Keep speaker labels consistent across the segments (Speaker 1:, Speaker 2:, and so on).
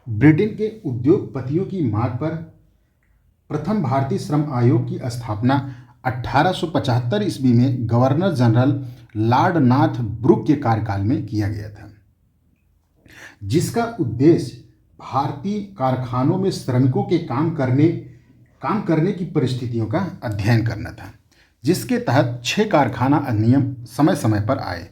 Speaker 1: Britain के उद्योगपतियों की मांग पर प्रथम भारतीय श्रम आयोग की स्थापना 1875 ईस्वी में Governor General Lord Northbrook के कार्यकाल में किया गया था, जिसका उद्देश्य भारतीय कारखानों में श्रमिकों के काम करने की परिस्थितियों का अध्ययन करना था, जिसके तहत 6 कारखाना अधिनियम समय समय पर आए।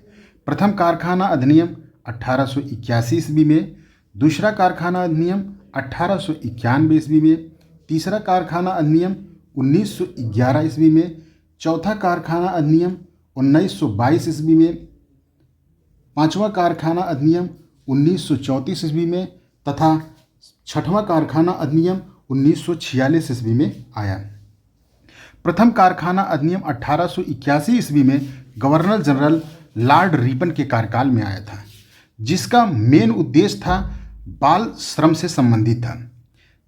Speaker 1: प्रथम कारखाना अधिनियम 1881 ईस्वी में, दूसरा कारखाना अधिनियम 1891 ईस्वी में, तीसरा कारखाना अधिनियम 1911 ईस्वी में, चौथा कारखाना अधिनियम 1922 ईस्वी में, पांचवा कारखाना अधिनियम 1934 ईस्वी में तथा छठवां कारखाना अधिनियम 1946 ईस्वी में आया। प्रथम कारखाना अधिनियम 1881 ईस्वी में गवर्नर जनरल लॉर्ड रिपन के कार्यकाल में आया था, जिसका मेन उद्देश्य था बाल श्रम से संबंधित था,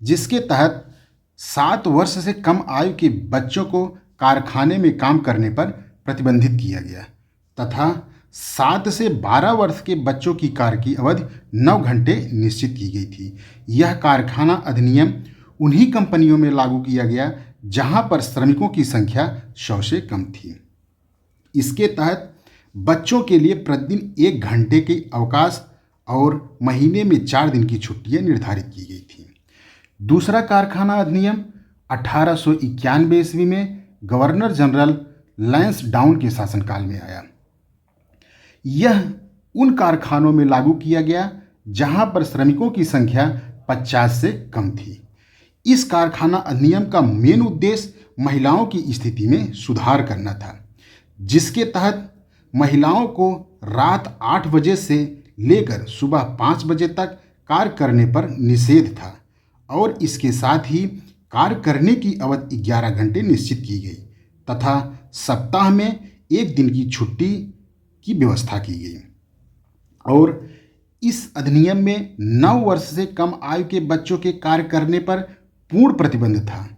Speaker 1: जिसके तहत 7 वर्ष से कम आयु के बच्चों को कारखाने में काम करने पर प्रतिबंधित किया गया तथा 7 से 12 वर्ष के बच्चों की कार्य की अवधि 9 घंटे निश्चित की गई थी। यह कारखाना अधिनियम उन्हीं कंपनियों में लागू किया गया जहां पर श्रमिकों की संख्या 100 से कम थी। इसके तहत बच्चों के लिए प्रतिदिन 1 घंटे के अवकाश और महीने में 4 दिन की छुट्टियां निर्धारित की गई थी। दूसरा कारखाना अधिनियम 1891 ईस्वी में गवर्नर जनरल लैंसडाउन के शासनकाल में आया। यह उन कारखानों में लागू किया गया जहां पर श्रमिकों की संख्या 50 से कम थी। इस कारखाना अधिनियम का मेन उद्देश्य महिलाओं की स्थिति में सुधार करना था, जिसके तहत महिलाओं को रात 8 बजे से लेकर सुबह 5 बजे तक कार्य करने पर निषेध था और इसके साथ ही कार्य करने की अवधि 11 घंटे निश्चित की गई तथा सप्ताह में 1 दिन की छुट्टी की व्यवस्था की गई। और इस अधिनियम में 9 वर्ष से कम आयु के बच्चों के कार्य करने पर पूर्ण प्रतिबंध था।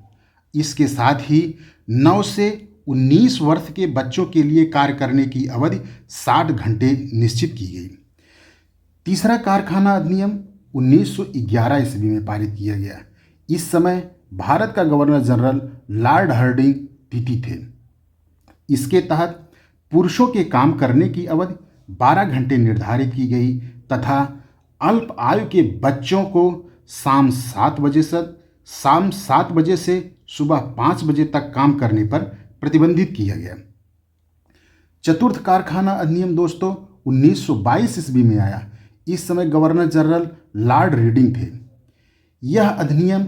Speaker 1: इसके साथ ही 9 से 19 वर्ष के बच्चों के लिए कार्य करने की अवधि 60 घंटे निश्चित की गई। तीसरा कारखाना अधिनियम 1911 ईस्वी में पारित किया गया। इस समय भारत का गवर्नर जनरल लॉर्ड हार्डिंग टीटी थे। इसके तहत पुरुषों के काम करने की अवधि 12 घंटे निर्धारित की गई तथा अल्प आयु के बच्चों को शाम 7 बजे से सुबह 5 बजे तक काम करने पर प्रतिबंधित किया गया। चतुर्थ कारखाना अधिनियम दोस्तों 1922 ईस्वी में आया। इस समय गवर्नर जनरल लॉर्ड रीडिंग थे। यह अधिनियम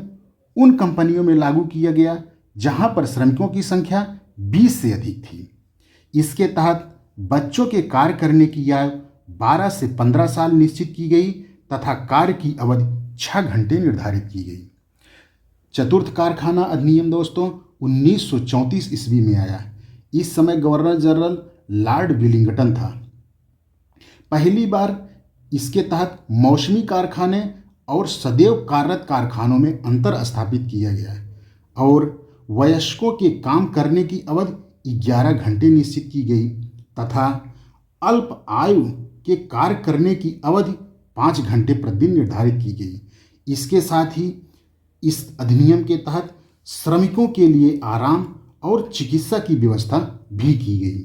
Speaker 1: उन कंपनियों में लागू किया गया जहां पर श्रमिकों की संख्या 20 से अधिक थी। इसके तहत बच्चों के कार्य करने की आयु 12 से 15 साल निश्चित की गई तथा कार्य की अवधि 6 घंटे निर्धारित की गई। चतुर्थ कारखाना अधिनियम दोस्तों 1934 ईस्वी में आया। इस समय गवर्नर जनरल लॉर्ड विलिंगटन था। पहली बार इसके तहत मौसमी कारखाने और सदैव कार्यरत कारखानों में अंतर स्थापित किया गया और वयस्कों के काम करने की अवधि 11 घंटे निश्चित की गई तथा अल्प आयु के कार्य करने की अवधि 5 घंटे प्रतिदिन निर्धारित की गई। इसके साथ ही इस अधिनियम के तहत श्रमिकों के लिए आराम और चिकित्सा की व्यवस्था भी की गई।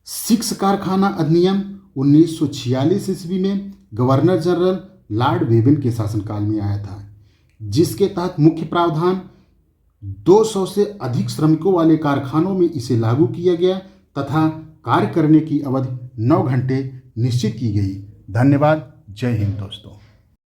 Speaker 1: 6 कारखाना अधिनियम 1946 ईस्वी में गवर्नर जनरल लॉर्ड वेबन के शासनकाल में आया था, जिसके तहत मुख्य प्रावधान 200 से अधिक श्रमिकों वाले कारखानों में इसे लागू किया गया तथा कार्य करने की अवधि 9 घंटे निश्चित की गई। धन्यवाद। जय हिंद दोस्तों।